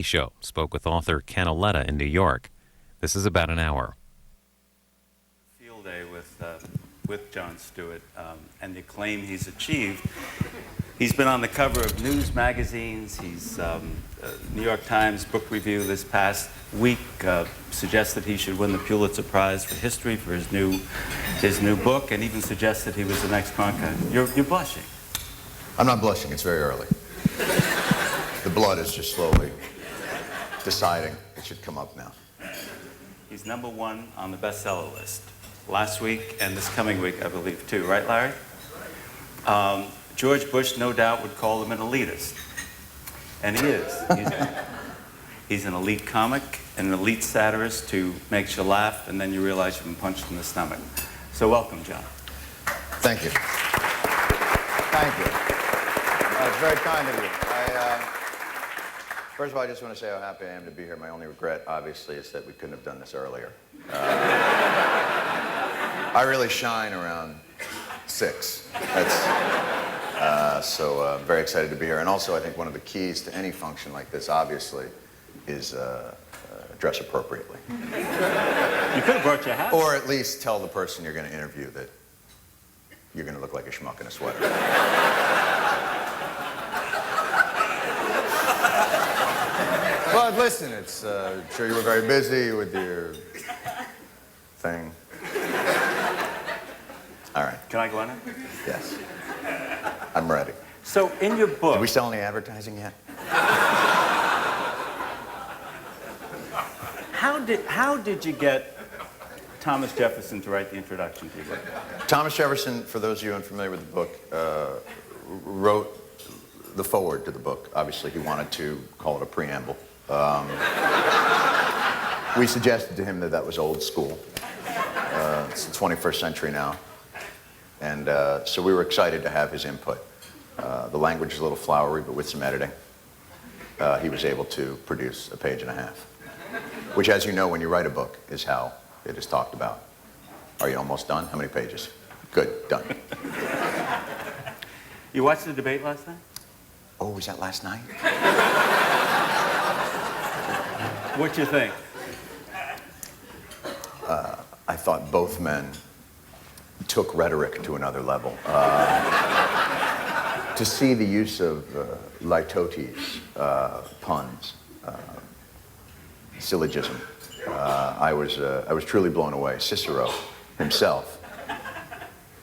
Show spoke with author Ken Auletta in New York. This is about an hour. Field day with Jon Stewart and the acclaim he's achieved. He's been on the cover of news magazines. He's New York Times book review this past week suggested he should win the Pulitzer Prize for history for his new book, and even suggested he was the next Cronkite. You're blushing. I'm not blushing. It's very early. The blood is just slowly deciding it should come up now. He's #1 on the bestseller list last week and this coming week, I believe, too. Right, Larry? George Bush, no doubt, would call him an elitist. And he is. He's an elite comic, an elite satirist who makes you laugh, and then you realize you've been punched in the stomach. So welcome, Jon. Thank you. Thank you. It's very kind of you. First of all, I just want to say how happy I am to be here. My only regret, obviously, is that we couldn't have done this earlier. I really shine around 6. So I'm very excited to be here. And also, I think one of the keys to any function like this, obviously, is dress appropriately. You could have brought your hat. Or at least tell the person you're going to interview that you're going to look like a schmuck in a sweater. But listen, it's I'm sure you were very busy with your thing. All right. Can I go on it? Yes. I'm ready. So in your book... Did we sell any advertising yet? How did you get Thomas Jefferson to write the introduction to your book? Thomas Jefferson, for those of you unfamiliar with the book, wrote the foreword to the book. Obviously, he wanted to call it a preamble. We suggested to him that that was old school. It's the 21st century now. And so we were excited to have his input. The language is a little flowery, but with some editing, he was able to produce a 1.5 pages, which, as you know, when you write a book, is how it is talked about. Are you almost done? How many pages? Good, done. You watched the debate last night? Oh, was that last night? What'd you think? I thought both men took rhetoric to another level. To see the use of litotes, puns, syllogism, I was truly blown away. Cicero himself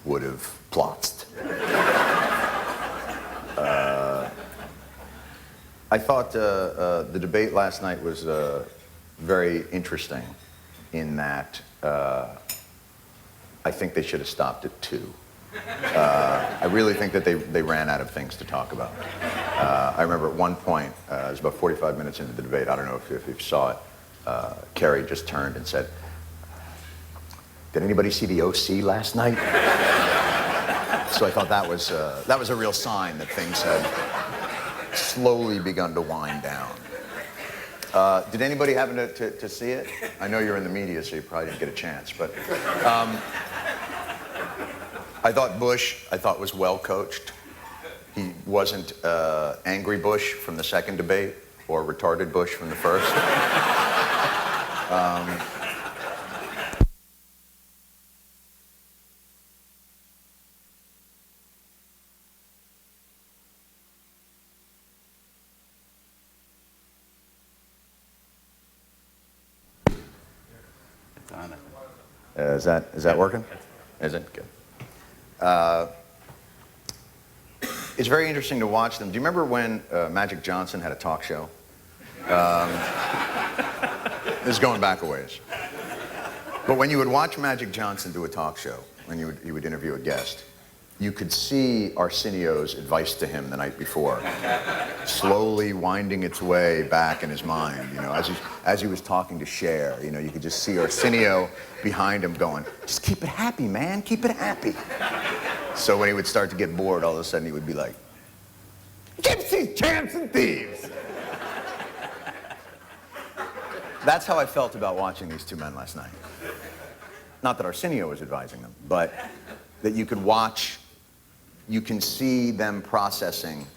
would have plotzed. I thought the debate last night was very interesting in that I think they should have stopped at 2. I really think that they ran out of things to talk about. I remember at one point, it was about 45 minutes into the debate, I don't know if you saw it, Kerry just turned and said, "Did anybody see the OC last night?" So I thought that was a real sign that things had slowly begun to wind down. Did anybody happen to see it? I know you're in the media, so you probably didn't get a chance, but I thought Bush, was well coached. He wasn't angry Bush from the second debate or retarded Bush from the first. Is that working? Is it? Good. It's very interesting to watch them. Do you remember when Magic Johnson had a talk show? This is going back a ways. But when you would watch Magic Johnson do a talk show, when he would interview a guest, you could see Arsenio's advice to him the night before, slowly winding its way back in his mind. You know, as he was talking to Cher, you know, you could just see Arsenio behind him going, "Just keep it happy, man, keep it happy." So when he would start to get bored, all of a sudden he would be like, "Gypsies, tramps, and thieves." That's how I felt about watching these two men last night. Not that Arsenio was advising them, but that you could watch, you can see them processing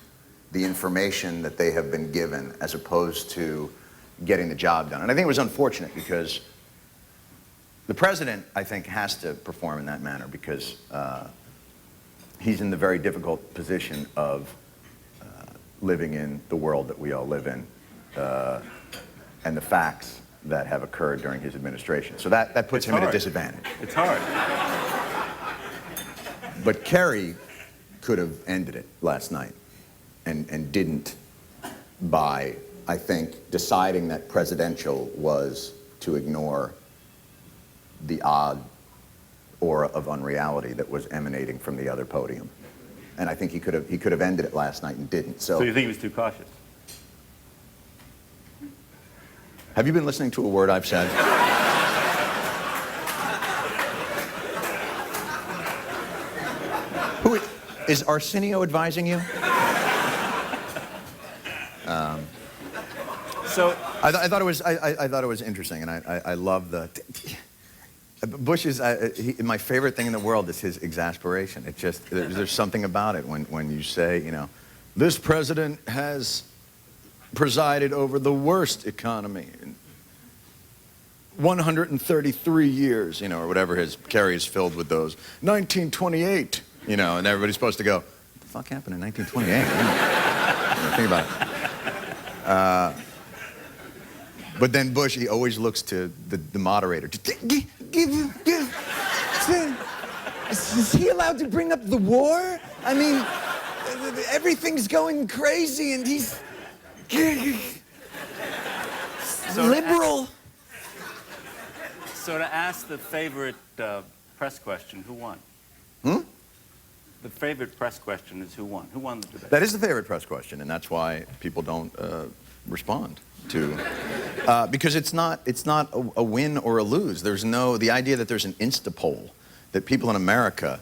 the information that they have been given as opposed to getting the job done. And I think it was unfortunate because the president, I think, has to perform in that manner because he's in the very difficult position of living in the world that we all live in and the facts that have occurred during his administration. So that puts him at a disadvantage. It's hard. But Kerry could have ended it last night and didn't by, I think, deciding that presidential was to ignore the odd aura of unreality that was emanating from the other podium. And I think he could have ended it last night and didn't. So you think he was too cautious? Have you been listening to a word I've said? Who is Arsenio advising you? So I thought it was interesting, and I love the Bush's. My favorite thing in the world is his exasperation. It just there's something about it when you say, you know, this president has presided over the worst economy in 133 years, you know, or whatever his Kerry is filled with those. 1928, you know, and everybody's supposed to go, what the fuck happened in 1928? Think about it. But then Bush, he always looks to the moderator. Is he allowed to bring up the war? I mean, everything's going crazy and he's liberal. So to ask the favorite press question, who won? The favorite press question is who won? Who won the debate? That is the favorite press question, and that's why people don't respond to, because it's not a win or a lose. There's the idea that there's an Insta poll, that people in America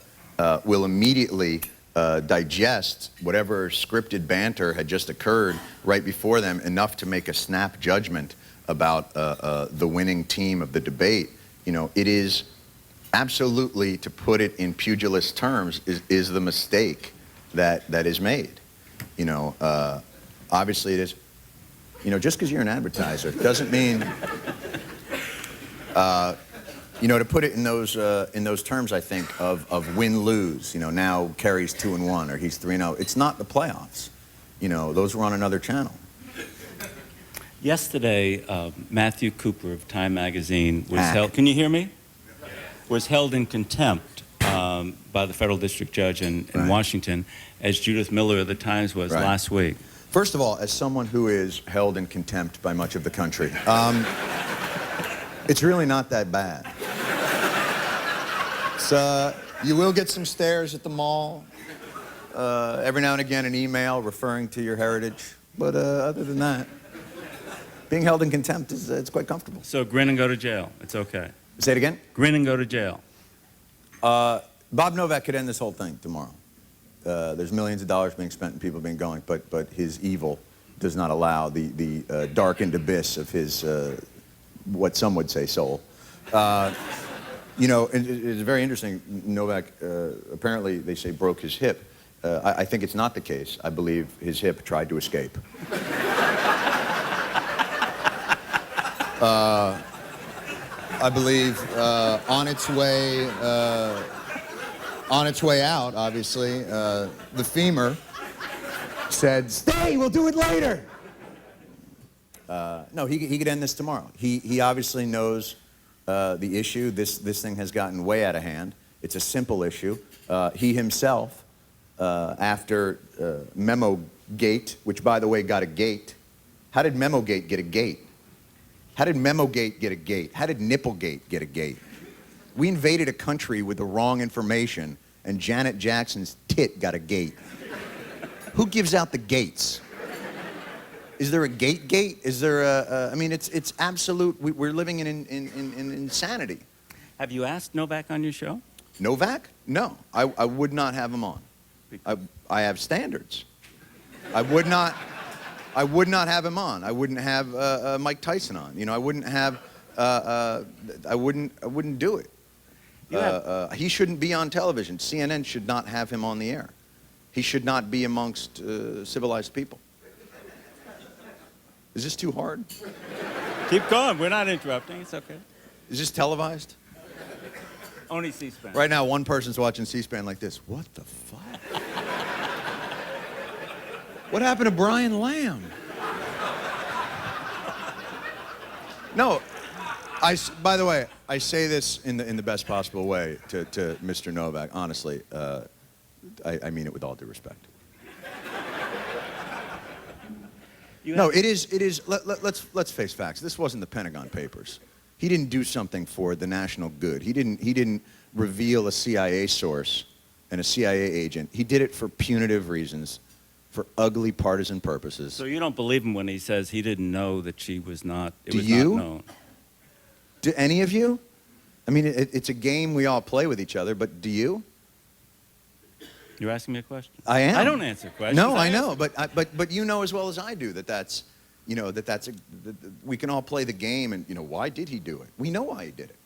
will immediately digest whatever scripted banter had just occurred right before them enough to make a snap judgment about the winning team of the debate. You know, it is absolutely, to put it in pugilist terms, is the mistake that is made. You know, obviously it is. You know, just because you're an advertiser doesn't mean, you know, to put it in those terms, I think, of win-lose. You know, now Kerry's 2-1 or he's 3-0. It's not the playoffs. You know, those were on another channel. Yesterday, Matthew Cooper of Time magazine was held. Can you hear me? Was held in contempt by the federal district judge in Washington, as Judith Miller of the Times was last week. First of all, as someone who is held in contempt by much of the country, it's really not that bad. So you will get some stares at the mall, every now and again an email referring to your heritage, but other than that, being held in contempt it's quite comfortable. So grin and go to jail. It's okay. Say it again? Grin and go to jail. Bob Novak could end this whole thing tomorrow. There's millions of dollars being spent and people being going, but his evil does not allow the darkened abyss of his, what some would say, soul. You know, it's very interesting. Novak apparently, they say, broke his hip. I think it's not the case. I believe his hip tried to escape. I believe on its way out, obviously, the femur said, "Stay, we'll do it later." No, he could end this tomorrow. He obviously knows the issue. This thing has gotten way out of hand. It's a simple issue. He himself, after Memo-gate, which, by the way, got a gate. How did Memo-gate get a gate? How did Memo-gate get a gate? How did Nipplegate get a gate? We invaded a country with the wrong information, and Janet Jackson's tit got a gate. Who gives out the gates? Is there a gate? Is there a I mean, it's absolute. We're living in insanity. Have you asked Novak on your show? Novak? No, I would not have him on. I have standards. I would not have him on. I wouldn't have Mike Tyson on. You know, I wouldn't have. I wouldn't do it. He shouldn't be on television. CNN should not have him on the air. He should not be amongst civilized people. Is this too hard? Keep going. We're not interrupting. It's okay. Is this televised? Only C-SPAN. Right now, one person's watching C-SPAN like this. What the fuck? What happened to Brian Lamb? No, by the way, I say this in the best possible way to Mr. Novak. Honestly, I mean it with all due respect. No, it is. Let's face facts. This wasn't the Pentagon Papers. He didn't do something for the national good. He didn't reveal a CIA source and a CIA agent. He did it for punitive reasons, for ugly partisan purposes. So you don't believe him when he says he didn't know that she was not. It Do was you? not known. Do any of you? I mean, it's a game we all play with each other, but do you? You're asking me a question? I am. I don't answer questions. No, I know, but you know as well as I do that we can all play the game, and why did he do it? We know why he did it,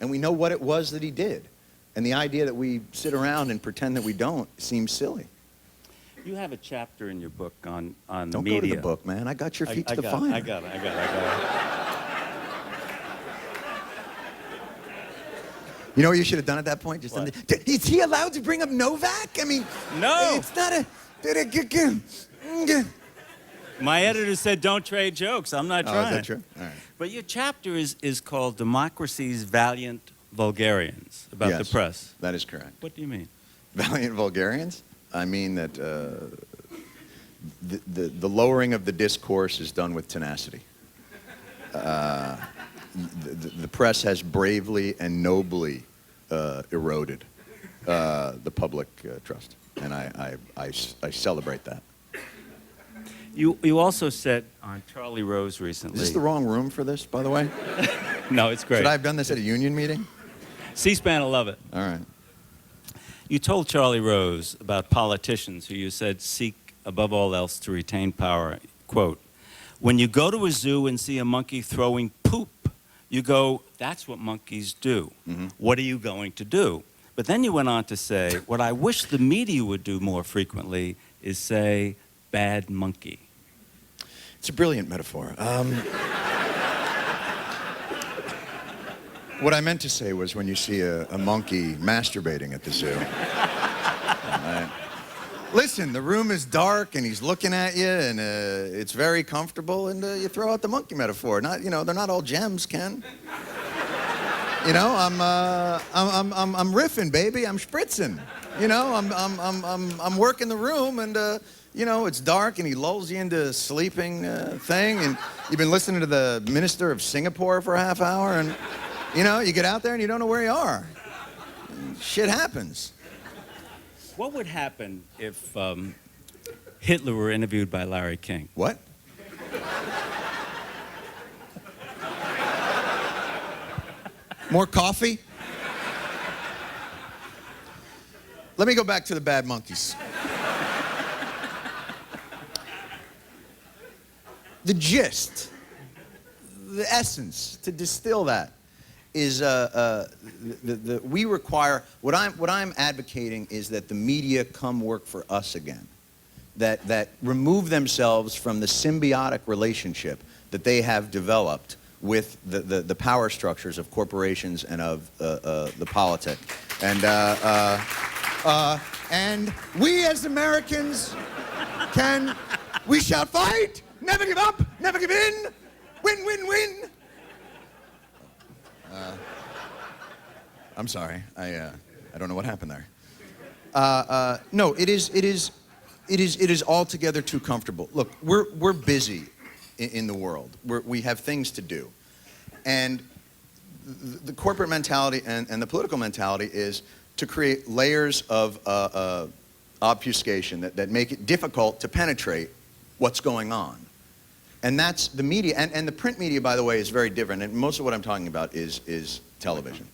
and we know what it was that he did, and the idea that we sit around and pretend that we don't seems silly. You have a chapter in your book on Don't media. go to the book, man. I got your feet to the fire. I got it. You know what you should have done at that point? Just is he allowed to bring up Novak? I mean, No. It's not a. My editor said don't trade jokes. I'm not trying. Oh, is that true? All right. But your chapter is called Democracy's Valiant Vulgarians, about the Yes, press. that is correct. What do you mean? Valiant vulgarians? I mean that the lowering of the discourse is done with tenacity. The press has bravely and nobly eroded the public trust, and I celebrate that. You also said on Charlie Rose recently. Is this the wrong room for this, by the way? No, it's great. Should I have done this at a union meeting? C-SPAN will love it. All right. You told Charlie Rose about politicians who you said seek above all else to retain power. Quote, when you go to a zoo and see a monkey throwing poop, you go, that's what monkeys do. Mm-hmm. What are you going to do? But then you went on to say, what I wish the media would do more frequently is say, bad monkey. It's a brilliant metaphor. What I meant to say was when you see a monkey masturbating at the zoo. Right? Listen, the room is dark and he's looking at you and it's very comfortable, and you throw out the monkey metaphor. Not, they're not all gems, Ken. I'm riffing, baby. I'm spritzing. I'm working the room, and it's dark and he lulls you into a sleeping thing, and you've been listening to the Minister of Singapore for a half hour, and you get out there and you don't know where you are. Shit happens. What would happen if Hitler were interviewed by Larry King? What? More coffee? Let me go back to the bad monkeys. The gist, the essence, to distill that, is we require, what I'm advocating is that the media come work for us again. That remove themselves from the symbiotic relationship that they have developed with the power structures of corporations and of the politic. And we as Americans we shall fight, never give up, never give in, win, win, win. I'm sorry, I don't know what happened there. No, it is altogether too comfortable. Look, we're busy in the world. We have things to do. And the corporate mentality and the political mentality is to create layers of obfuscation that make it difficult to penetrate what's going on. And that's the media. And the print media, by the way, is very different. And most of what I'm talking about is television.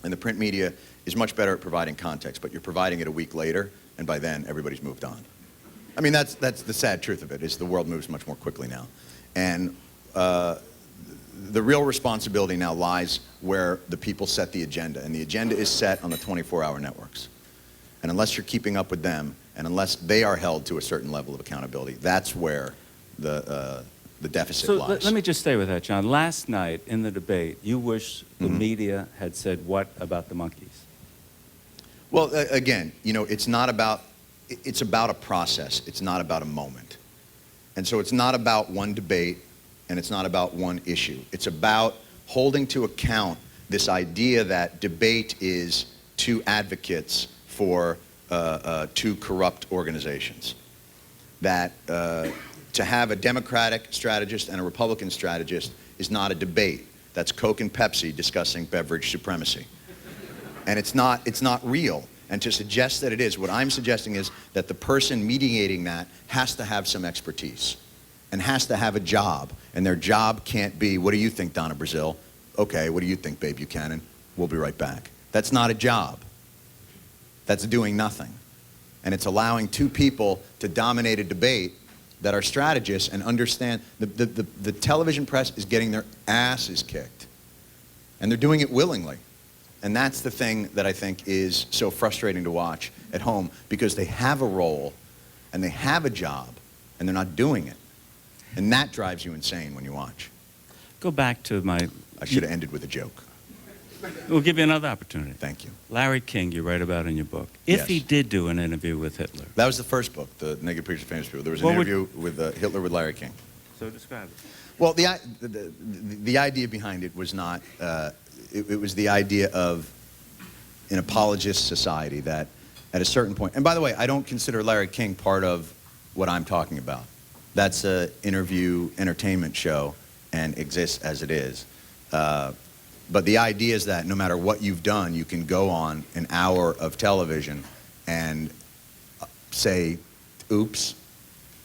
And the print media is much better at providing context, but you're providing it a week later, and by then, everybody's moved on. I mean, that's the sad truth of it, is the world moves much more quickly now. And the real responsibility now lies where the people set the agenda. And the agenda is set on the 24-hour networks. And unless you're keeping up with them And unless they are held to a certain level of accountability, that's where the deficit lies. Let me just stay with that, John. Last night in the debate, you wish the media had said what about the monkeys? Well, again, you know, it's about a process. It's not about a moment. And so it's not about one debate, and it's not about one issue. It's about holding to account this idea that debate is two advocates for two corrupt organizations. That to have a Democratic strategist and a Republican strategist is not a debate. That's Coke and Pepsi discussing beverage supremacy. And it's not real. And to suggest that it is, what I'm suggesting is that the person mediating that has to have some expertise and has to have a job. And their job can't be, what do you think, Donna Brazil? Okay, what do you think, Babe Buchanan? We'll be right back. That's not a job. That's doing nothing. And it's allowing two people to dominate a debate that are strategists and understand the television press is getting their asses kicked. And they're doing it willingly. And that's the thing that I think is so frustrating to watch at home, because they have a role and they have a job and they're not doing it. And that drives you insane when you watch. Go back to my... I should have ended with a joke. We'll give you another opportunity. Thank you. Larry King, you write about in your book. If Yes. he did do an interview with Hitler. That was the first book, The Naked Pictures of Famous People. There was an interview with Hitler with Larry King. So describe it. Well, the idea behind it was not, it was the idea of an apologist society that at a certain point, and by the way, I don't consider Larry King part of what I'm talking about. That's an interview entertainment show and exists as it is. But the idea is that no matter what you've done, you can go on an hour of television and say, oops,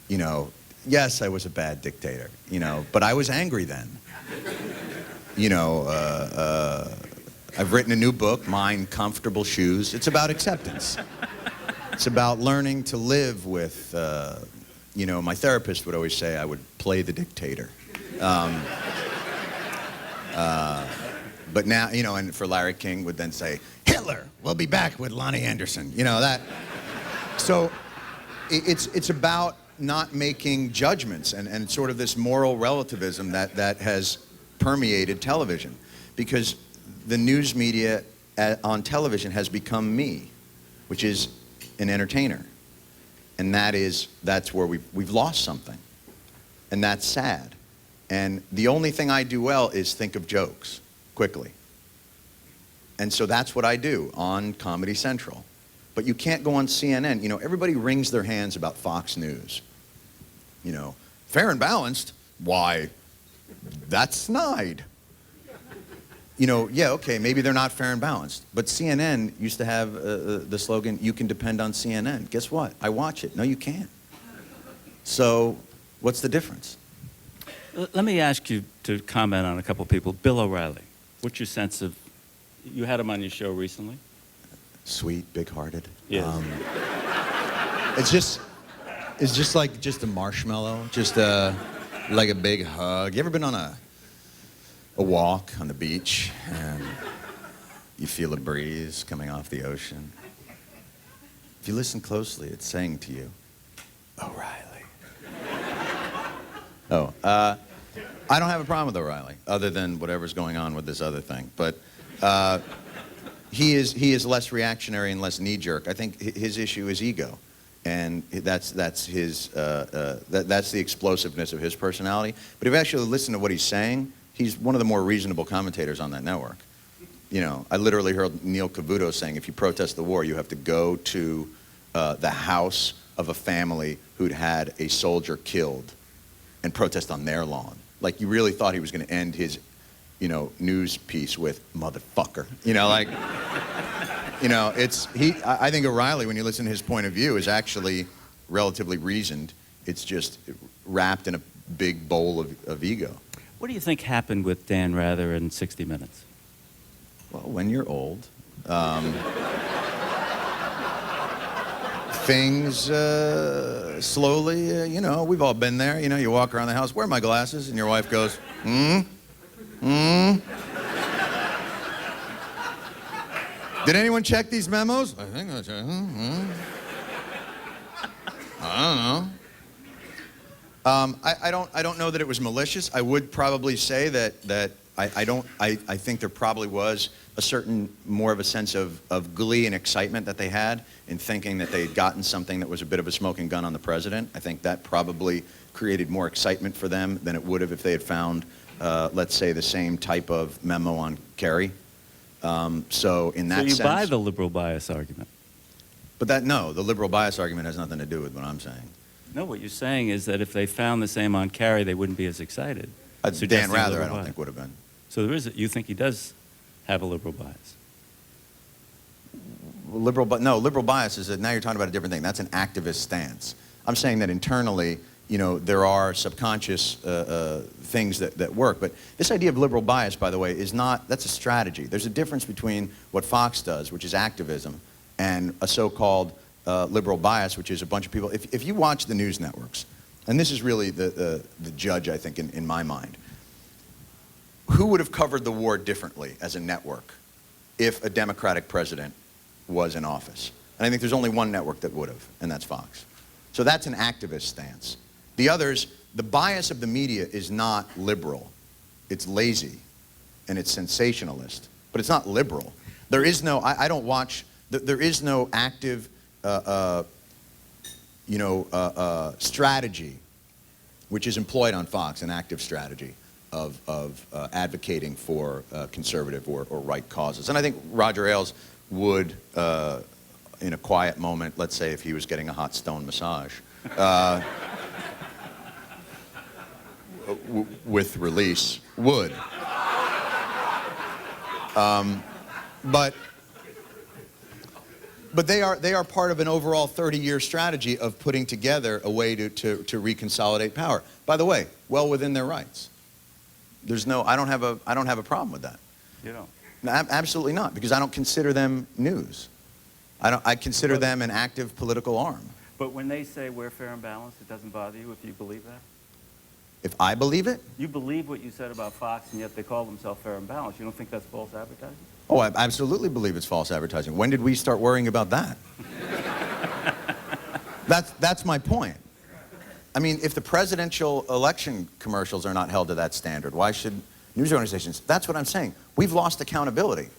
you know, yes, I was a bad dictator, you know, but I was angry then. You know, I've written a new book, Mine Comfortable Shoes. It's about acceptance. It's about learning to live with, you know, my therapist would always say I would play the dictator. But now, you know, and for Larry King would then say, Hitler, we'll be back with Lonnie Anderson. You know, that. So it's about not making judgments and sort of this moral relativism that has permeated television. Because the news media on television has become me, which is an entertainer. And that's where we've lost something. And that's sad. And the only thing I do well is think of jokes quickly. And so that's what I do on Comedy Central. But you can't go on CNN. You know, everybody wrings their hands about Fox News. You know, fair and balanced? Why, that's snide. You know, yeah, okay, maybe they're not fair and balanced. But CNN used to have the slogan, you can depend on CNN. Guess what? I watch it. No, you can't. So what's the difference? Let me ask you to comment on a couple people. Bill O'Reilly, what's your sense of, you had him on your show recently? Sweet, big-hearted. Yes. It's just like a marshmallow, just like a big hug. You ever been on a walk on the beach and you feel a breeze coming off the ocean? If you listen closely, it's saying to you, O'Reilly. Oh, I don't have a problem with O'Reilly, other than whatever's going on with this other thing. But he is less reactionary and less knee-jerk. I think his issue is ego, and that's the explosiveness of his personality. But if you actually listen to what he's saying, he's one of the more reasonable commentators on that network. You know, I literally heard Neil Cavuto saying, if you protest the war, you have to go to the house of a family who'd had a soldier killed and protest on their lawn. Like, you really thought he was going to end his, you know, news piece with motherfucker. You know, like, you know, I think O'Reilly, when you listen to his point of view, is actually relatively reasoned. It's just wrapped in a big bowl of ego. What do you think happened with Dan Rather in 60 Minutes? Well, when you're old, things slowly, you know, we've all been there. You know, you walk around the house, where are my glasses? And your wife goes, Did anyone check these memos? I think I checked. I don't know. I don't know that it was malicious. I would probably say that I think there probably was a certain more of a sense of glee and excitement that they had in thinking that they had gotten something that was a bit of a smoking gun on the president. I think that probably created more excitement for them than it would have if they had found, let's say, the same type of memo on Kerry. So in that sense, So you buy the liberal bias argument? but the liberal bias argument has nothing to do with what I'm saying. No, what you're saying is that if they found the same on Kerry, they wouldn't be as excited. Dan Suggesting Rather, I liberal don't bias. think would have been. So you think he does have a liberal bias? Liberal bias is now you're talking about a different thing. That's an activist stance. I'm saying that internally, there are subconscious things that work. But this idea of liberal bias, by the way, that's a strategy. There's a difference between what Fox does, which is activism, and a so-called liberal bias, which is a bunch of people. If you watch the news networks, and this is really the judge, I think, in my mind, who would have covered the war differently as a network if a Democratic president was in office? And I think there's only one network that would have, and that's Fox. So that's an activist stance. The others, the bias of the media is not liberal. It's lazy, and it's sensationalist, but it's not liberal. There is no, I don't watch, there is no active, strategy which is employed on Fox, an active strategy of advocating for conservative or right causes. And I think Roger Ailes would, in a quiet moment, let's say if he was getting a hot stone massage, with release, would. But they are part of an overall 30-year strategy of putting together a way to reconsolidate power. By the way, well within their rights. I don't have a problem with that. You don't? No, absolutely not, because I don't consider them news. I consider them an active political arm. But when they say we're fair and balanced, it doesn't bother you if you believe that? If I believe it? You believe what you said about Fox, and yet they call themselves fair and balanced. You don't think that's false advertising? Oh, I absolutely believe it's false advertising. When did we start worrying about that? That's my point. I mean, if the presidential election commercials are not held to that standard, why should news organizations? That's what I'm saying. We've lost accountability.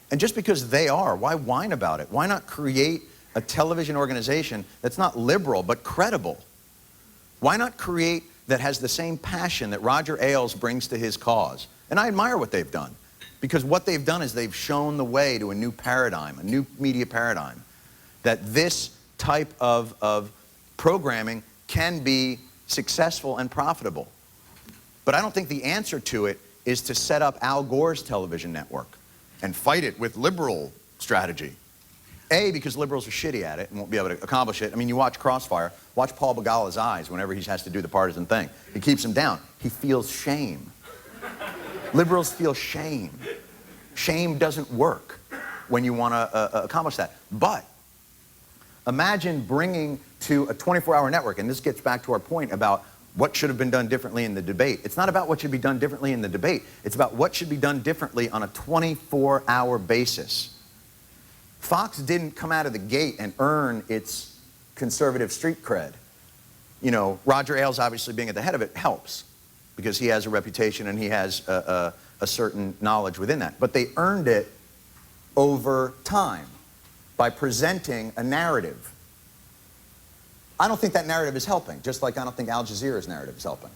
And just because they are, why whine about it? Why not create a television organization that's not liberal but credible? Why not create that has the same passion that Roger Ailes brings to his cause? And I admire what they've done, because what they've done is they've shown the way to a new paradigm, a new media paradigm, that this type of programming can be successful and profitable. But I don't think the answer to it is to set up Al Gore's television network and fight it with liberal strategy. A, because liberals are shitty at it and won't be able to accomplish it. I mean, you watch Crossfire, watch Paul Begala's eyes whenever he has to do the partisan thing. It keeps him down. He feels shame. Liberals feel shame. Shame doesn't work when you want to accomplish that. But imagine bringing to a 24-hour network, and this gets back to our point about what should have been done differently in the debate. It's not about what should be done differently in the debate. It's about what should be done differently on a 24-hour basis. Fox didn't come out of the gate and earn its conservative street cred. You know, Roger Ailes obviously being at the head of it helps, because he has a reputation and he has a certain knowledge within that. But they earned it over time by presenting a narrative. I don't think that narrative is helping, just like I don't think Al Jazeera's narrative is helping.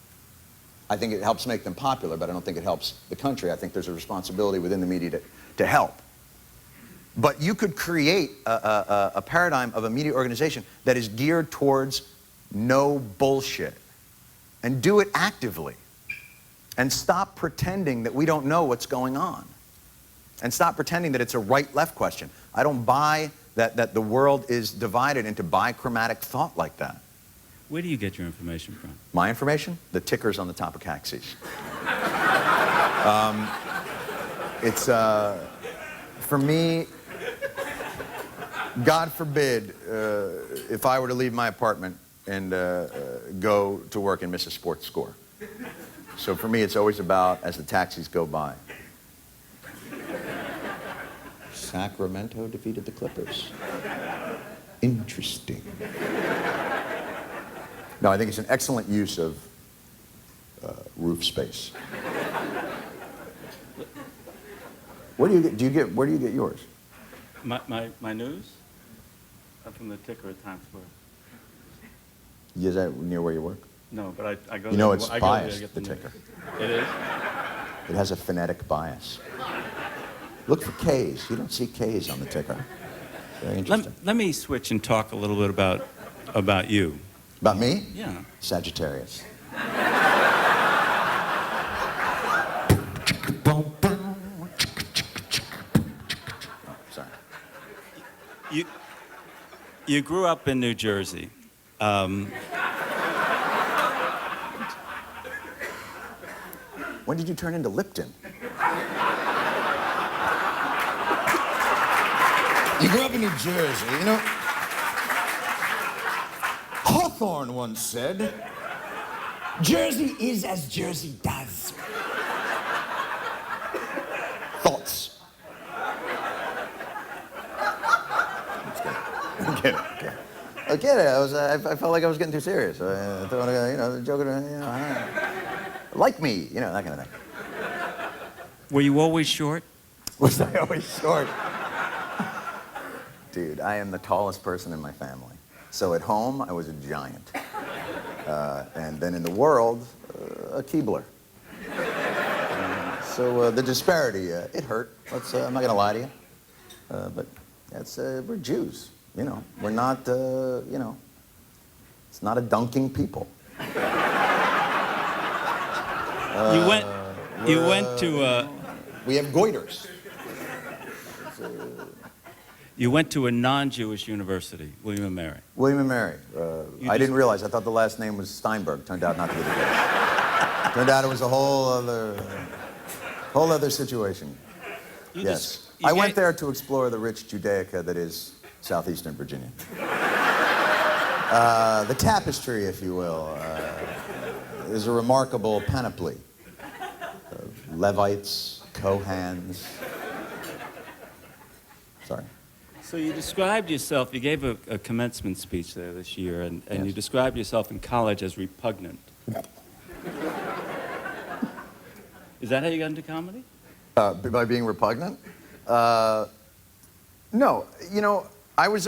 I think it helps make them popular, but I don't think it helps the country. I think there's a responsibility within the media to help. But you could create a paradigm of a media organization that is geared towards no bullshit, and do it actively, and stop pretending that we don't know what's going on, and stop pretending that it's a right-left question. I don't buy that the world is divided into bichromatic thought like that. Where do you get your information from? My information? The tickers on the top of taxis. It's, for me, God forbid, if I were to leave my apartment and go to work and miss a sports score. So for me, it's always about as the taxis go by. Sacramento defeated the Clippers. Interesting. No, I think it's an excellent use of roof space. Where do you get yours? My news? From the ticker at Times Square. Is that near where you work? No, but I go. You know there, it's I go there to biased, get the news. ticker. It is. It has a phonetic bias. Look for K's. You don't see K's on the ticker. Very interesting. Let me switch and talk a little bit about you. About me? Yeah. Sagittarius. Sorry. You grew up in New Jersey. When did you turn into Lipton? You grew up in New Jersey, you know. Hawthorne once said, Jersey is as Jersey does. Thoughts? I'm kidding. I get it. I felt like I was getting too serious. I thought, joking, like me, that kind of thing. Were you always short? Was I always short? Dude, I am the tallest person in my family. So at home, I was a giant. And then in the world, a Keebler. So the disparity, it hurt. I'm not going to lie to you. But we're Jews. We're not, it's not a dunking people. You went to we have goiters. You went to a non-Jewish university, William and Mary. William and Mary. I didn't realize. I thought the last name was Steinberg. Turned out not to be the case. Turned out it was a whole other situation. Yes. I went there to explore the rich Judaica that is southeastern Virginia. The tapestry, if you will, is a remarkable panoply of Levites, Kohans. Sorry. So you described yourself, you gave a commencement speech there this year, and Yes. you described yourself in college as repugnant. Is that how you got into comedy? By being repugnant? No. I was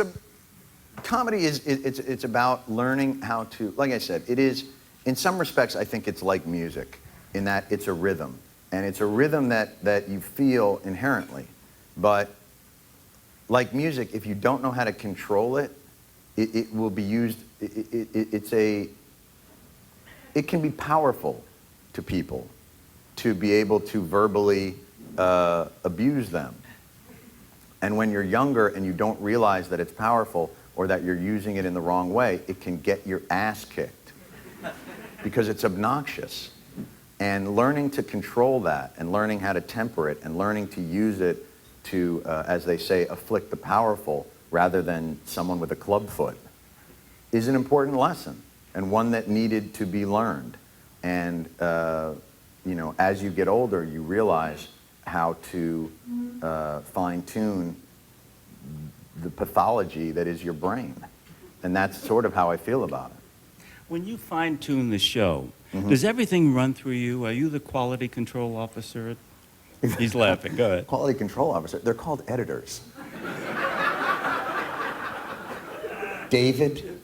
comedy it's about learning how to, like I said, it is, in some respects, I think it's like music, in that it's a rhythm. And it's a rhythm that you feel inherently. But like music, if you don't know how to control it, it will be used, it can be powerful to people to be able to verbally abuse them. And when you're younger and you don't realize that it's powerful or that you're using it in the wrong way, it can get your ass kicked because it's obnoxious. And learning to control that and learning how to temper it and learning to use it to, as they say, afflict the powerful rather than someone with a club foot is an important lesson and one that needed to be learned. And, as you get older, you realize how to fine-tune the pathology that is your brain. And that's sort of how I feel about it. When you fine-tune the show, does everything run through you? Are you the quality control officer? He's laughing. Go ahead. Quality control officer. They're called editors. David.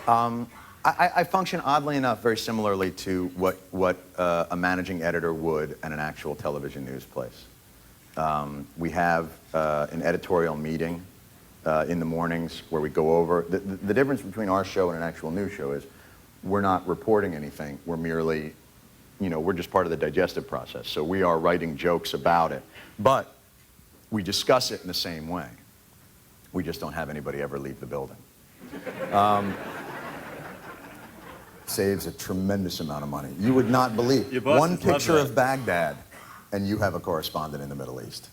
I function oddly enough very similarly to what a managing editor would at an actual television news place. We have an editorial meeting in the mornings where we go over. The difference between our show and an actual news show is we're not reporting anything. We're merely, we're just part of the digestive process. So we are writing jokes about it. But we discuss it in the same way. We just don't have anybody ever leave the building. Saves a tremendous amount of money. You would not believe. One picture of Baghdad, and you have a correspondent in the Middle East.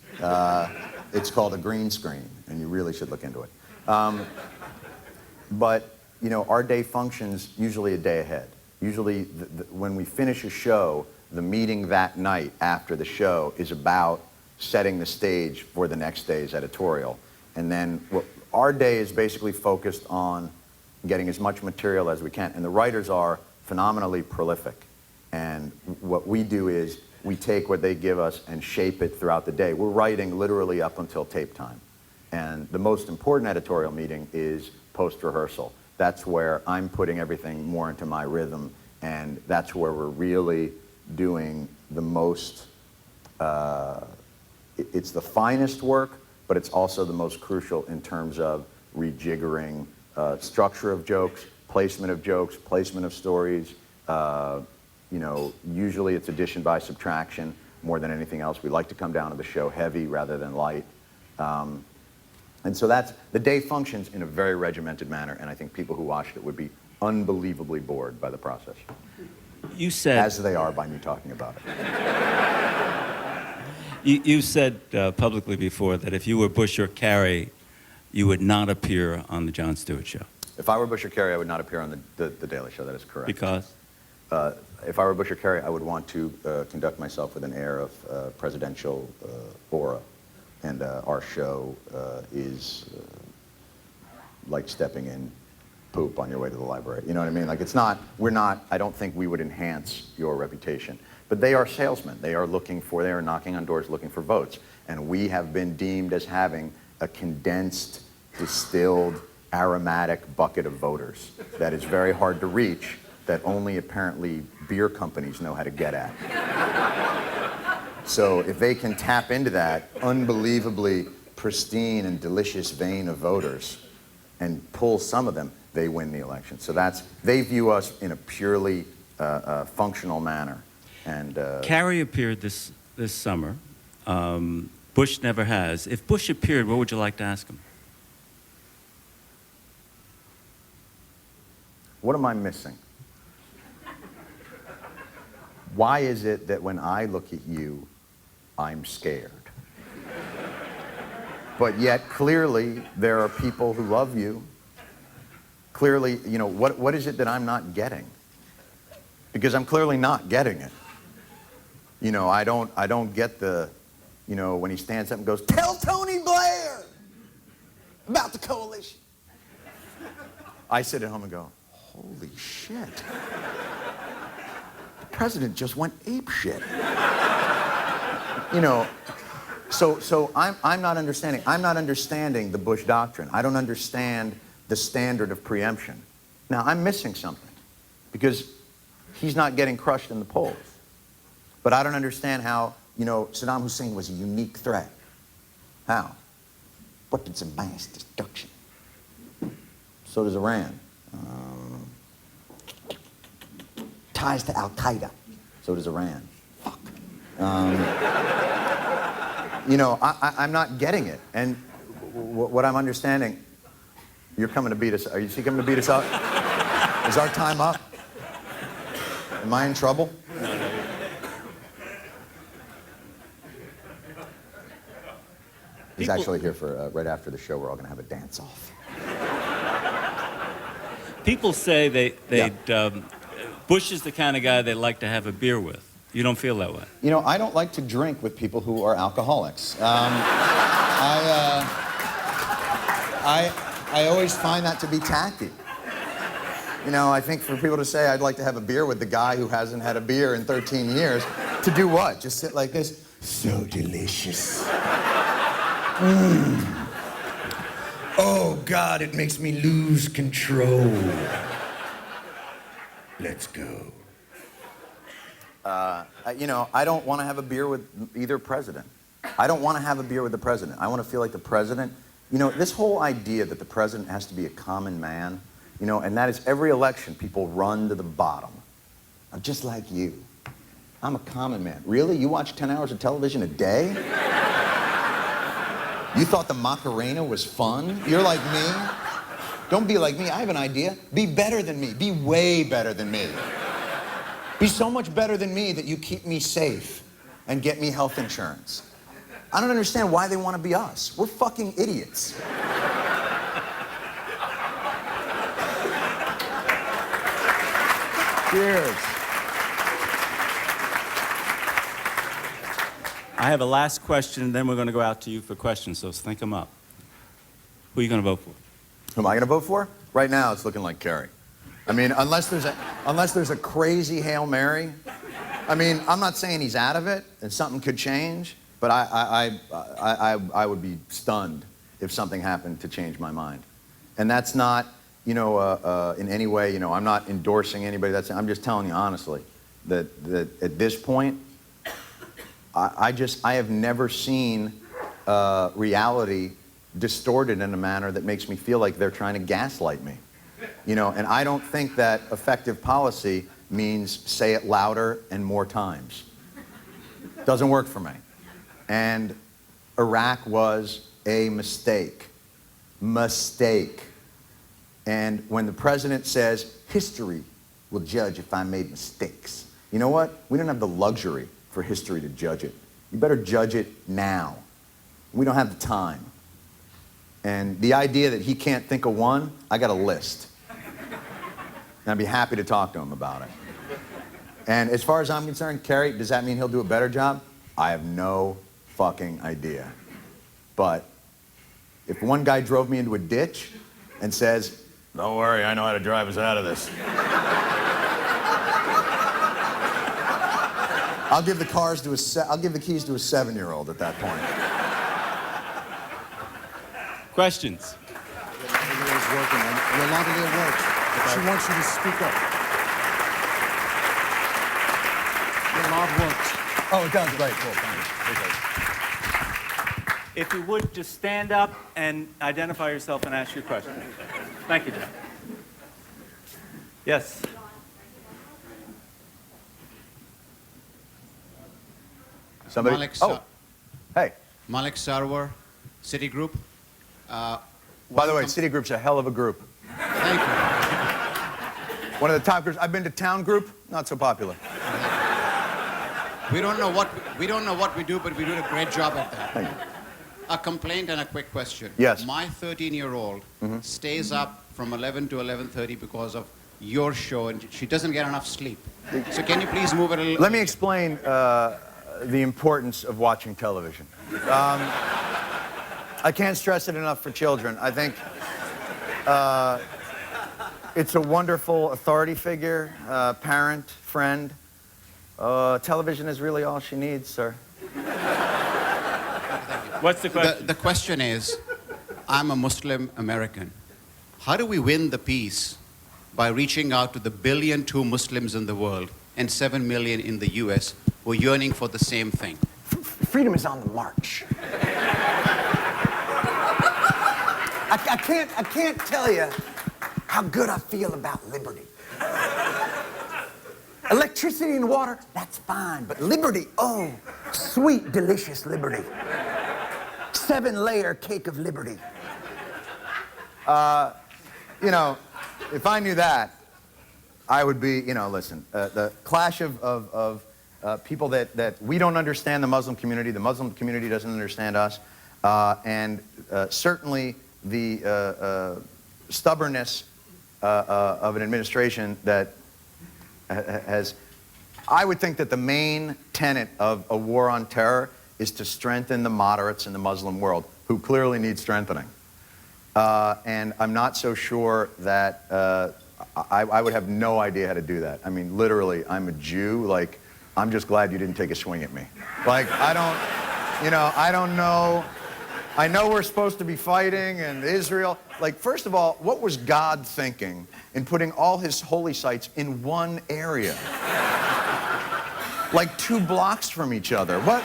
It's called a green screen, and you really should look into it. But, our day functions usually a day ahead. Usually, when we finish a show, the meeting that night after the show is about setting the stage for the next day's editorial. And then our day is basically focused on getting as much material as we can, and the writers are phenomenally prolific. And what we do is we take what they give us and shape it throughout the day. We're writing literally up until tape time. And the most important editorial meeting is post-rehearsal. That's where I'm putting everything more into my rhythm, and that's where we're really doing the most, it's the finest work, but it's also the most crucial in terms of rejiggering structure of jokes, placement of stories. You know, usually it's addition by subtraction more than anything else. We like to come down to the show heavy rather than light. And so that's, the day functions in a very regimented manner, and I think people who watched it would be unbelievably bored by the process. You said... As they are by me talking about it. You said publicly before that if you were Bush or Kerry, you would not appear on the Jon Stewart Show. If I were Bush or Kerry, I would not appear on the Daily Show. That is correct. Because? If I were Bush or Kerry, I would want to conduct myself with an air of presidential aura. And our show is like stepping in poop on your way to the library. You know what I mean? Like, it's not, we're not, I don't think we would enhance your reputation. But they are salesmen. They are knocking on doors looking for votes. And we have been deemed as having a condensed, distilled, aromatic bucket of voters that is very hard to reach, that only apparently beer companies know how to get at. So if they can tap into that unbelievably pristine and delicious vein of voters and pull some of them, they win the election. So that's, they view us in a purely functional manner. And Kerry appeared this summer. Bush never has. If Bush appeared, what would you like to ask him? What am I missing? Why is it that when I look at you, I'm scared? But yet, clearly, there are people who love you. Clearly, you know, what is it that I'm not getting? Because I'm clearly not getting it. You know, I don't get the, you know, when he stands up and goes, "Tell Tony Blair about the coalition." I sit at home and go, holy shit. The president just went ape shit. You know, so I'm not understanding. I'm not understanding the Bush doctrine. I don't understand the standard of preemption. Now, I'm missing something because he's not getting crushed in the polls. But I don't understand how, you know, Saddam Hussein was a unique threat. How? Weapons of mass destruction. So does Iran. Ties to Al-Qaeda. So does Iran. Fuck. You know, I'm not getting it. And what I'm understanding, you're coming to beat us. Are you coming to beat us up? Is our time up? Am I in trouble? He's actually here for, right after the show, we're all going to have a dance-off. People say Bush is the kind of guy they like to have a beer with. You don't feel that way? You know, I don't like to drink with people who are alcoholics. I always find that to be tacky. You know, I think for people to say, I'd like to have a beer with the guy who hasn't had a beer in 13 years, to do what? Just sit like this? So delicious. Oh, God, it makes me lose control. Let's go. You know, I don't want to have a beer with either president. I don't want to have a beer with the president. I want to feel like the president, you know, this whole idea that the president has to be a common man, you know, and that is every election people run to the bottom. I'm just like you. I'm a common man. Really? You watch 10 hours of television a day? You thought the Macarena was fun? You're like me? Don't be like me. I have an idea. Be better than me. Be way better than me. Be so much better than me that you keep me safe and get me health insurance. I don't understand why they want to be us. We're fucking idiots. Cheers. I have a last question, and then we're going to go out to you for questions, so think them up. Who are you going to vote for? Who am I going to vote for? Right now, it's looking like Kerry. I mean, unless there's a crazy Hail Mary. I mean, I'm not saying he's out of it and something could change, but I would be stunned if something happened to change my mind. And that's not, in any way, I'm not endorsing anybody. I'm just telling you honestly that at this point, I have never seen reality distorted in a manner that makes me feel like they're trying to gaslight me. And I don't think that effective policy means say it louder and more times. Doesn't work for me. And Iraq was a mistake. Mistake. And when the president says, history will judge if I made mistakes, you know what? We don't have the luxury for history to judge it. You better judge it now. We don't have the time. And the idea that he can't think of one, I got a list. And I'd be happy to talk to him about it. And as far as I'm concerned, Kerry, does that mean he'll do a better job? I have no fucking idea. But if one guy drove me into a ditch and says, don't worry, I know how to drive us out of this. I'll give the keys to a 7-year-old at that point. Questions? Your lavalier works. She wants you to speak up. Your lav works. Oh, it does, great, cool, thank you. If you would, just stand up and identify yourself and ask your question. Thank you, John. Yes. Somebody? Malik Hey. Malik Sarwar, Citigroup. By the way, Citigroup's a hell of a group. Thank you. One of the top groups. I've been to Town Group, not so popular. We don't know what we do, but we do a great job at that. Thank you. A complaint and a quick question. Yes. My 13-year-old stays up from 11 to 11:30 because of your show, and she doesn't get enough sleep. So can you please move it a little? Let me explain the importance of watching television. I can't stress it enough for children. I think it's a wonderful authority figure, parent, friend. Television is really all she needs, sir. What's the question? The question is, I'm a Muslim American. How do we win the peace by reaching out to the 1.2 billion Muslims in the world and 7 million in the U.S. who are yearning for the same thing? Freedom is on the march. I can't tell you how good I feel about liberty. Electricity and water, that's fine, but liberty, oh, sweet, delicious liberty. 7-layer cake of liberty. If I knew that, I would be, listen, the clash of people that we don't understand the Muslim community doesn't understand us, and certainly the stubbornness of an administration that I would think that the main tenet of a war on terror is to strengthen the moderates in the Muslim world, who clearly need strengthening. And I'm not so sure that I would have no idea how to do that. I mean, literally, I'm a Jew. Like, I'm just glad you didn't take a swing at me. Like, I don't know. I know we're supposed to be fighting and Israel. Like, first of all, what was God thinking in putting all his holy sites in one area? Like 2 blocks from each other. What?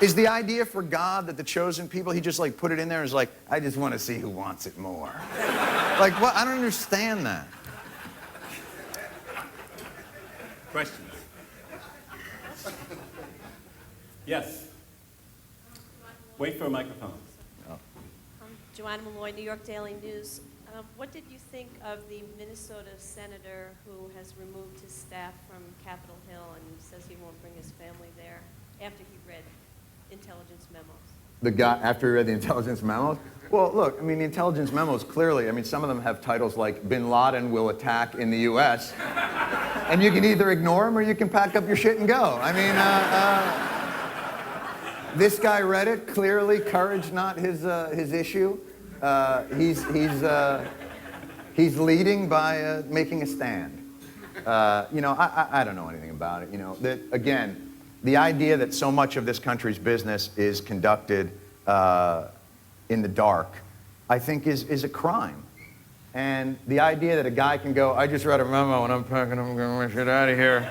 Is the idea for God that the chosen people, he just like put it in there and is like, I just want to see who wants it more. Like, what? I don't understand that. Questions? Yes. Wait for a microphone. Joanna Malloy, New York Daily News. What did you think of the Minnesota senator who has removed his staff from Capitol Hill and says he won't bring his family there after he read intelligence memos? The guy, after he read the intelligence memos? Well, look, I mean, the intelligence memos clearly, I mean, some of them have titles like Bin Laden will attack in the U.S. And you can either ignore them or you can pack up your shit and go. I mean, this guy read it, clearly, courage not his issue. He's leading by making a stand. I don't know anything about it. That again, the idea that so much of this country's business is conducted in the dark, I think is a crime. And the idea that a guy can go, I just read a memo and I'm packing, I'm going to get out of here,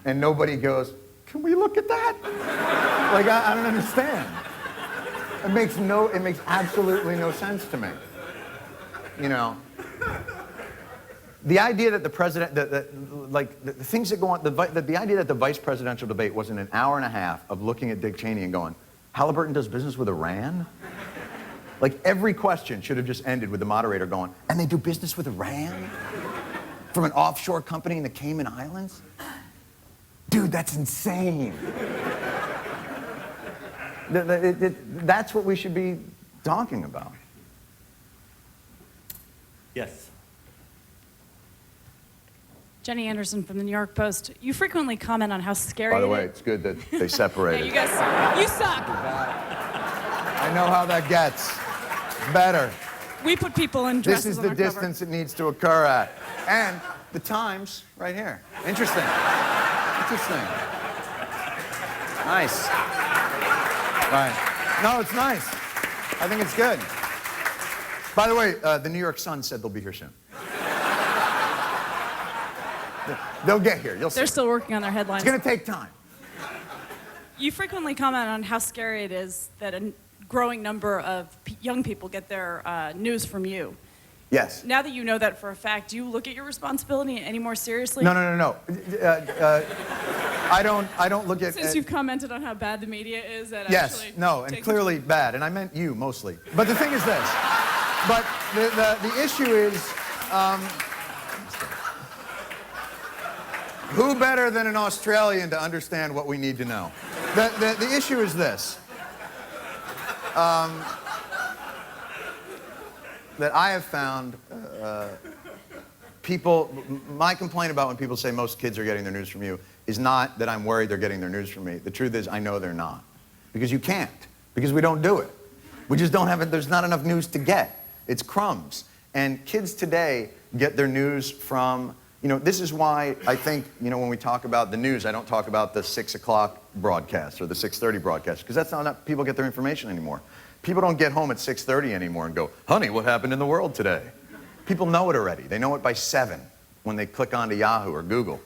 and nobody goes, can we look at that? Like, I don't understand. It makes absolutely no sense to me. The idea that the president, the things that go on, the idea that the vice presidential debate wasn't an hour and a half of looking at Dick Cheney and going, Halliburton does business with Iran? Like, every question should have just ended with the moderator going, and they do business with Iran? From an offshore company in the Cayman Islands? Dude, that's insane. That's what we should be talking about. Yes. Jenny Anderson from the New York Post. You frequently comment on how scary By the it way, is. it's good that they separated. Yeah, you guys, you suck. I know how that gets. Better. We put people in This dresses is on the our cover. distance it needs to occur at. And the Times, right here. Interesting. Interesting. Nice. Right. No, it's nice. I think it's good. By the way, the New York Sun said they'll be here soon. They'll get here. You'll see. They're still working on their headlines. It's going to take time. You frequently comment on how scary it is that a growing number of young people get their news from you. Yes. Now that you know that for a fact, do you look at your responsibility any more seriously? No. I don't look at... Since you've commented on how bad the media is at Yes, actually no, and taking- clearly bad, and I meant you mostly. But the thing is this, but the issue is, who better than an Australian to understand what we need to know? The issue is this, that I have found my complaint about when people say most kids are getting their news from you is not that I'm worried they're getting their news from me. The truth is I know they're not. Because you can't. Because we don't do it. We just don't have it. There's not enough news to get. It's crumbs. And kids today get their news from, this is why I think, when we talk about the news, I don't talk about the 6 o'clock broadcast or the 6:30 broadcast, because that's not enough people get their information anymore. People don't get home at 6:30 anymore and go, honey, what happened in the world today? People know it already. They know it by 7 when they click onto Yahoo or Google.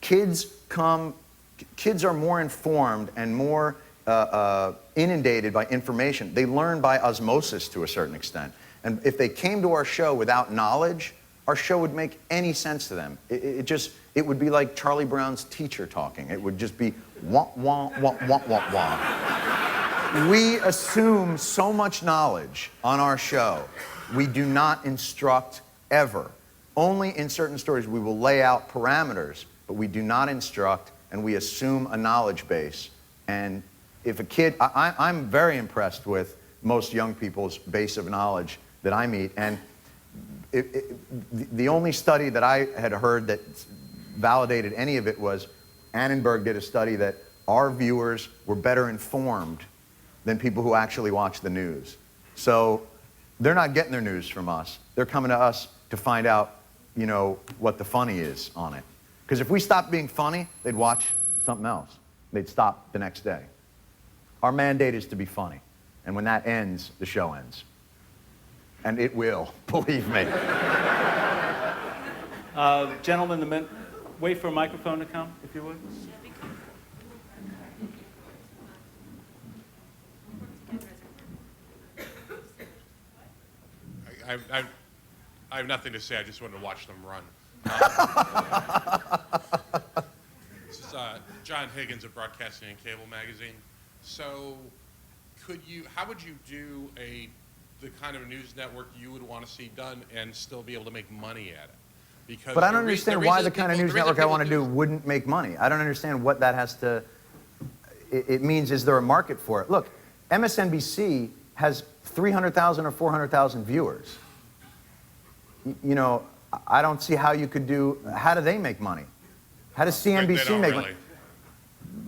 Kids are more informed and more inundated by information. They learn by osmosis to a certain extent. And if they came to our show without knowledge, our show would make any sense to them. It would be like Charlie Brown's teacher talking. It would just be wah, wah, wah, wah, wah, wah. We assume so much knowledge on our show. We do not instruct ever. Only in certain stories we will lay out parameters, but we do not instruct, and we assume a knowledge base. And if a kid, I'm very impressed with most young people's base of knowledge that I meet. And the only study that I had heard that validated any of it was Annenberg did a study that our viewers were better informed than people who actually watch the news. So they're not getting their news from us. They're coming to us to find out, what the funny is on it. Because if we stopped being funny, they'd watch something else. They'd stop the next day. Our mandate is to be funny. And when that ends, the show ends. And it will, believe me. Gentlemen, wait for a microphone to come, if you would. I have nothing to say. I just wanted to watch them run. This is John Higgins of Broadcasting and Cable Magazine. So, how would you do the kind of news network you would want to see done and still be able to make money at it? Because But I don't understand why the kind of news network I want to do wouldn't make money. I don't understand what that has to... It means, is there a market for it? Look, MSNBC has 300,000 or 400,000 viewers. I don't see how you could do... How do they make money? How does CNBC make money?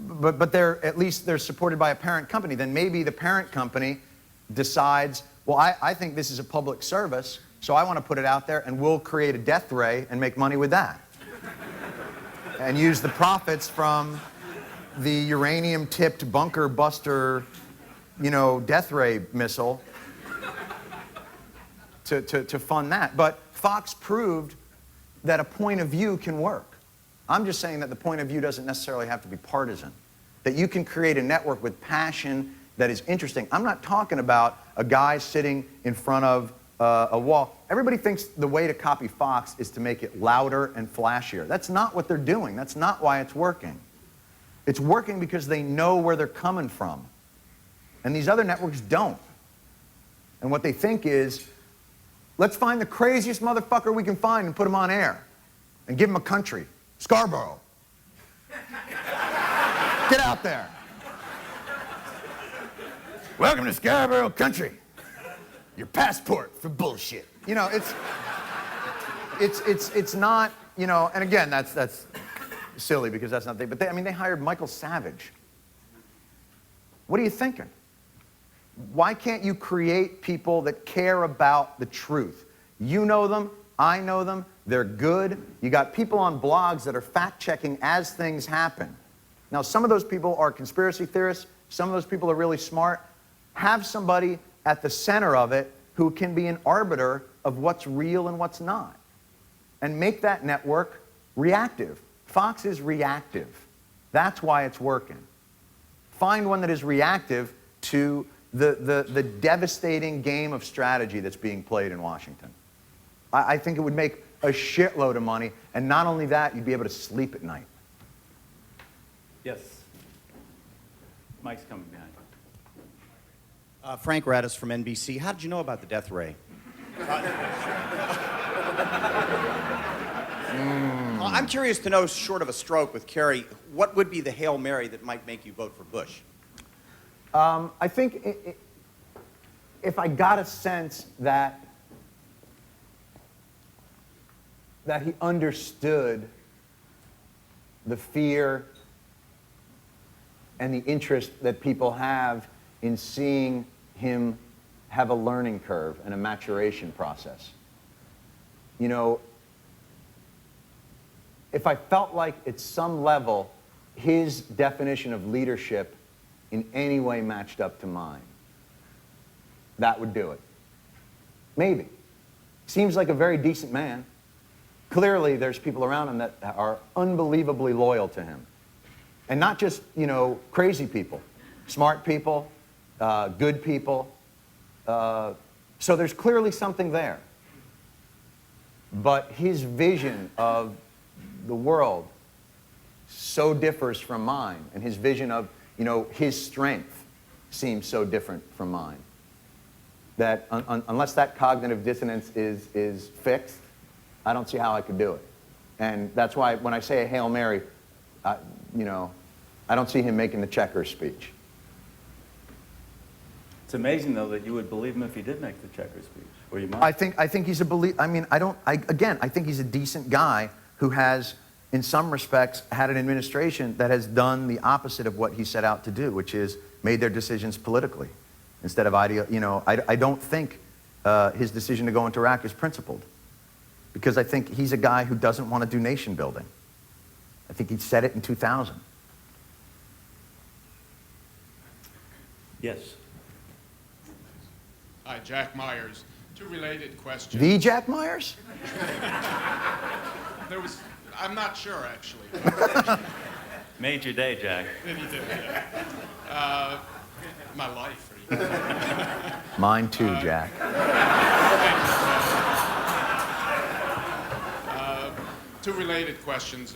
But at least they're supported by a parent company. Then maybe the parent company decides, Well, I think this is a public service, so I want to put it out there, and we'll create a death ray and make money with that. And use the profits from the uranium-tipped bunker buster, death ray missile to fund that. But Fox proved that a point of view can work. I'm just saying that the point of view doesn't necessarily have to be partisan. That you can create a network with passion that is interesting. I'm not talking about a guy sitting in front of a wall. Everybody thinks the way to copy Fox is to make it louder and flashier. That's not what they're doing. That's not why it's working. It's working because they know where they're coming from. And these other networks don't. And what they think is, let's find the craziest motherfucker we can find and put him on air. And give him a country. Scarborough. Get out there. Welcome to Scarborough Country. Your passport for bullshit. It's not, and again, that's silly because that's not they, but they hired Michael Savage. What are you thinking? Why can't you create people that care about the truth? You know them, I know them, they're good. You got people on blogs that are fact-checking as things happen. Now, some of those people are conspiracy theorists, some of those people are really smart. Have somebody at the center of it who can be an arbiter of what's real and what's not. And make that network reactive. Fox is reactive. That's why it's working. Find one that is reactive to the devastating game of strategy that's being played in Washington. I think it would make a shitload of money, and not only that, you'd be able to sleep at night. Yes. Mike's coming behind. Frank Radis from NBC. How did you know about the death ray? I'm curious to know, short of a stroke with Kerry, what would be the Hail Mary that might make you vote for Bush? I think if I got a sense that he understood the fear and the interest that people have in seeing him have a learning curve and a maturation process. If I felt like at some level his definition of leadership in any way matched up to mine, that would do it. Maybe. Seems like a very decent man. Clearly, there's people around him that are unbelievably loyal to him. And not just, crazy people. Smart people, good people. So there's clearly something there. But his vision of the world so differs from mine. And his vision of, his strength seems so different from mine. That unless that cognitive dissonance is fixed, I don't see how I could do it. And that's why when I say a Hail Mary, I don't see him making the checkers speech. It's amazing, though, that you would believe him if he did make the checkers speech. Or you might. I think he's I think he's a decent guy who has, in some respects, had an administration that has done the opposite of what he set out to do, which is made their decisions politically instead of I don't think his decision to go into Iraq is principled, because I think he's a guy who doesn't want to do nation building. I think he said it in 2000. Yes. Hi, Jack Myers. Two related questions. The Jack Myers? I'm not sure, actually. Made your day, Jack. Then you did, yeah. My life. Mine too, Jack. Two related questions.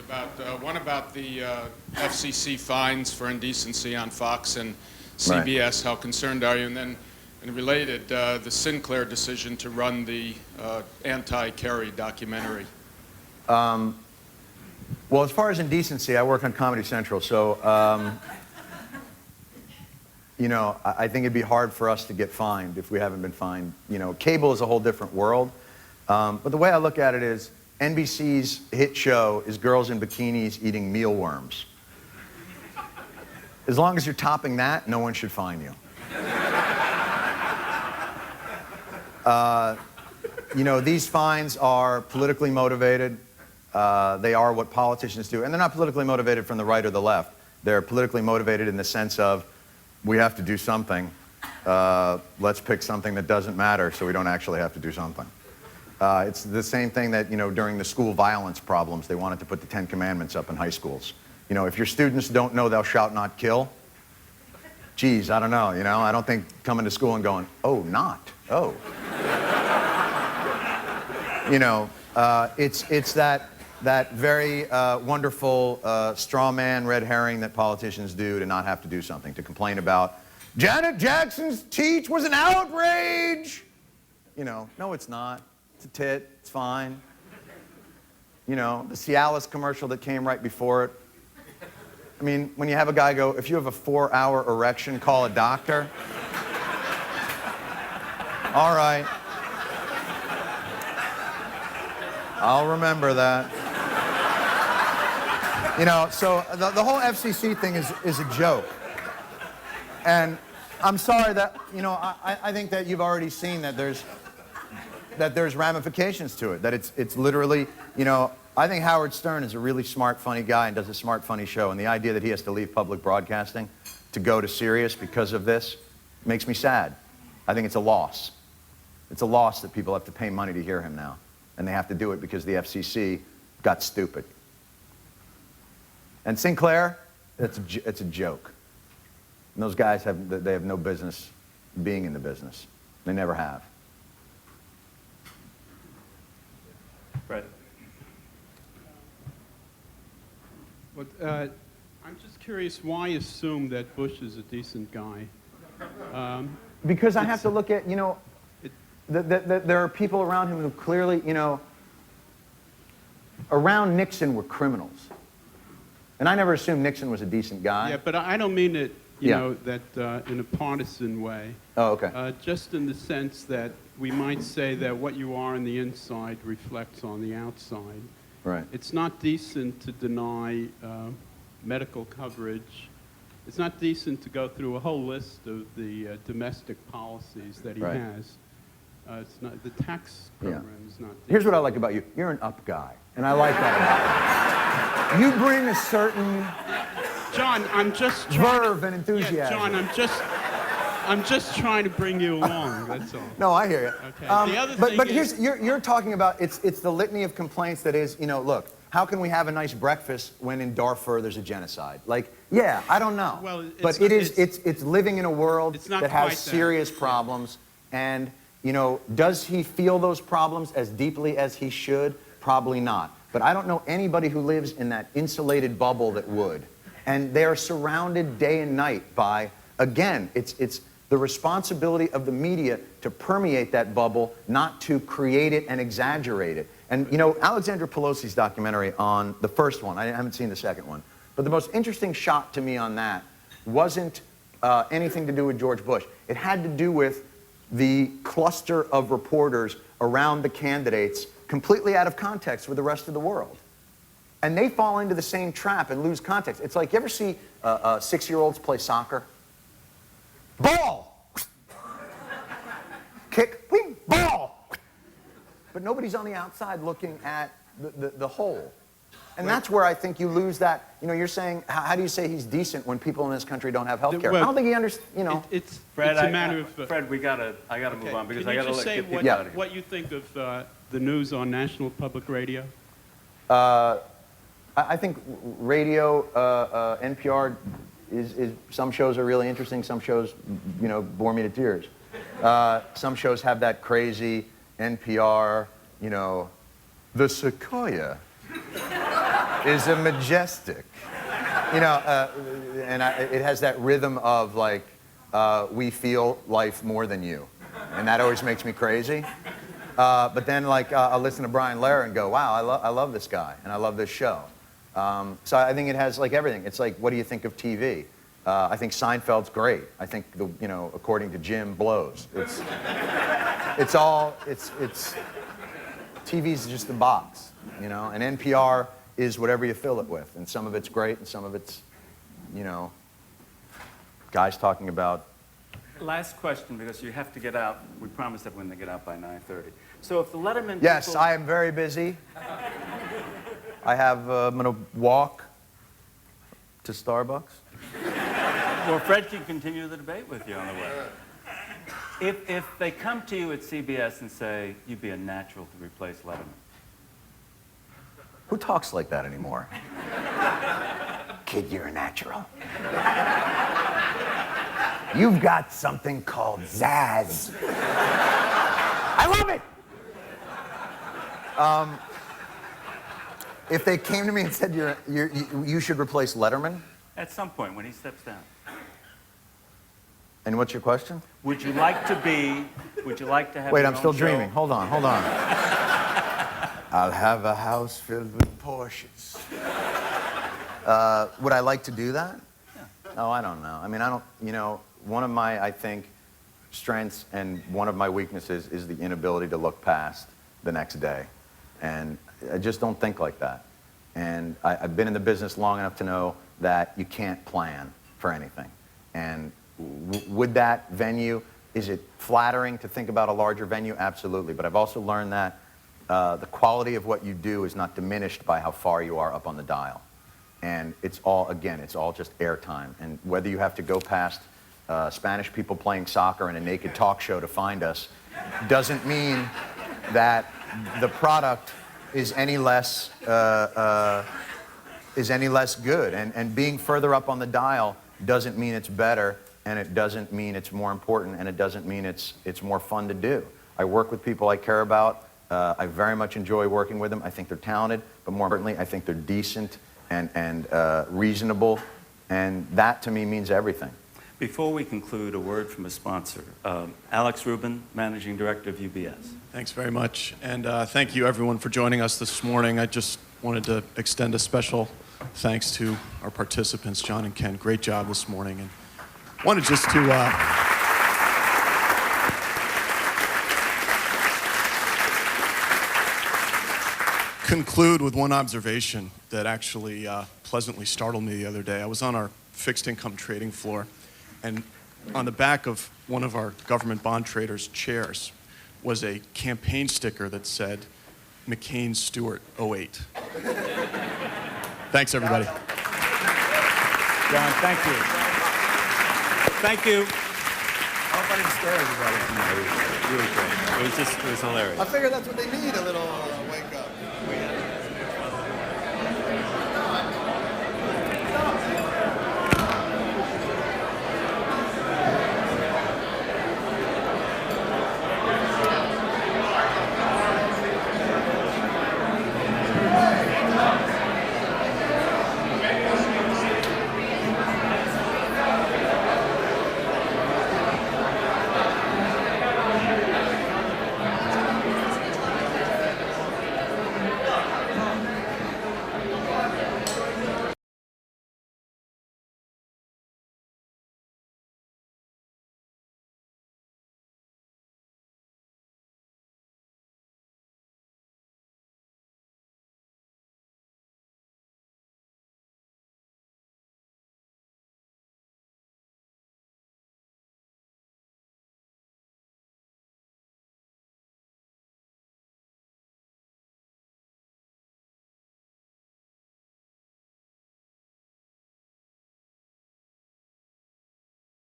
One about the FCC fines for indecency on Fox and CBS. Right. How concerned are you? And then, related, the Sinclair decision to run the anti-Kerry documentary. Well, as far as indecency, I work on Comedy Central, so I think it'd be hard for us to get fined if we haven't been fined. Cable is a whole different world. But the way I look at it is, NBC's hit show is girls in bikinis eating mealworms. As long as you're topping that, no one should fine you. You know, these fines are politically motivated. They are what politicians do. And they're not politically motivated from the right or the left. They're politically motivated in the sense of, we have to do something. Let's pick something that doesn't matter so we don't actually have to do something. It's the same thing that, you know, during the school violence problems, they wanted to put the 10 Commandments up in high schools. You know, if your students don't know thou shalt not kill, geez, I don't know, you know, I don't think coming to school and going, oh, not, oh. You know, it's that very wonderful straw man red herring that politicians do to not have to do something, to complain about, Janet Jackson's speech was an outrage. You know, no, it's not. It's a tit. It's fine. You know, the Cialis commercial that came right before it. I mean, when you have a guy go, if you have a 4-hour erection, call a doctor. All right. I'll remember that. You know, so the whole FCC thing is a joke. And I'm sorry that, you know, I think that you've already seen that there's ramifications to it, that it's literally, you know, I think Howard Stern is a really smart, funny guy and does a smart, funny show, and the idea that he has to leave public broadcasting to go to Sirius because of this makes me sad. I think it's a loss. It's a loss that people have to pay money to hear him now, and they have to do it because the FCC got stupid. And Sinclair, it's a joke. And those guys they have no business being in the business. They never have. Fred. But I'm just curious, why assume that Bush is a decent guy? Because I have to look at, you know, there are people around him who clearly, you know, around Nixon were criminals. And I never assumed Nixon was a decent guy. Yeah, but I don't mean it, you know, that in a partisan way. Oh, okay. Just in the sense that we might say that what you are on the inside reflects on the outside. Right. It's not decent to deny medical coverage. It's not decent to go through a whole list of the domestic policies that he has. It's not, the tax program is not decent. Here's what I like about you. You're an up guy. And I like that about you. You bring a certain John, I'm just verve and enthusiasm. Yeah, John, I'm just trying to bring you along. That's all. No, I hear you. Okay. The other thing but is, here's you're talking about it's the litany of complaints that is, you know, look, how can we have a nice breakfast when in Darfur there's a genocide? Like, yeah, I don't know. Well, but it's living in a world that has serious problems, and you know, does he feel those problems as deeply as he should? Probably not. But I don't know anybody who lives in that insulated bubble that would. And they are surrounded day and night by, again, it's the responsibility of the media to permeate that bubble, not to create it and exaggerate it. And, you know, Alexandra Pelosi's documentary on the first one, I haven't seen the second one, but the most interesting shot to me on that wasn't anything to do with George Bush. It had to do with the cluster of reporters around the candidates completely out of context with the rest of the world. And they fall into the same trap and lose context. It's like, you ever see 6-year-olds play soccer? Ball! Kick, wing, ball! But nobody's on the outside looking at the whole. And that's where I think you lose that. You know, you're saying, how do you say he's decent when people in this country don't have health care? I don't think he understands, you know. It's Fred, a matter of... Fred, I gotta move on because I gotta get people out of here. What you think of the news on National Public Radio? I think radio, NPR, is some shows are really interesting. Some shows, you know, bore me to tears. Some shows have that crazy NPR, you know, the Sequoia is a majestic, you know, and it has that rhythm of like, we feel life more than you, and that always makes me crazy. But then, like, I'll listen to Brian Lehrer and go, wow, I love this guy, and I love this show. So I think it has, like, everything. It's like, what do you think of TV? I think Seinfeld's great. I think, you know, according to Jim, blows. TV's just a box, you know, and NPR is whatever you fill it with, and some of it's great, and some of it's, you know, guys talking about Last question, because you have to get out. We promised everyone to get out by 9:30. So if the Letterman Yes, people... I am very busy. I'm going to walk to Starbucks. Well, Fred can continue the debate with you on the way. If they come to you at CBS and say, you'd be a natural to replace Letterman. Who talks like that anymore? Kid, you're a natural. You've got something called zazz. I love it! If they came to me and said, you should replace Letterman, At some point, when he steps down. and what's your question? Would you like to have Wait, your I'm still own show? dreaming. Hold on. I'll have a house filled with Porsches. Would I like to do that? Oh, I don't know. I mean, one of my, I think, strengths and one of my weaknesses is the inability to look past the next day. And I just don't think like that. And I've been in the business long enough to know that you can't plan for anything. And would that venue, is it flattering to think about a larger venue? Absolutely. But I've also learned that the quality of what you do is not diminished by how far you are up on the dial. And it's all just airtime. And whether you have to go past Spanish people playing soccer and a naked talk show to find us doesn't mean that the product is any less good. And being further up on the dial doesn't mean it's better, and it doesn't mean it's more important, and it doesn't mean it's more fun to do. I work with people I care about. I very much enjoy working with them. I think they're talented, but more importantly, I think they're decent and reasonable, and that to me means everything. Before we conclude, a word from a sponsor. Alex Rubin, Managing Director of UBS. Thanks very much, and thank you everyone for joining us this morning. I just wanted to extend a special thanks to our participants, John and Ken. Great job this morning, and wanted just to conclude with one observation that actually pleasantly startled me the other day. I was on our fixed income trading floor, and on the back of one of our government bond traders' chairs was a campaign sticker that said, McCain Stewart 08. Thanks, everybody. John, thank you. Thank you. I hope I didn't scare everybody. Really great. It was hilarious. I figured that's what they need, a little wake up.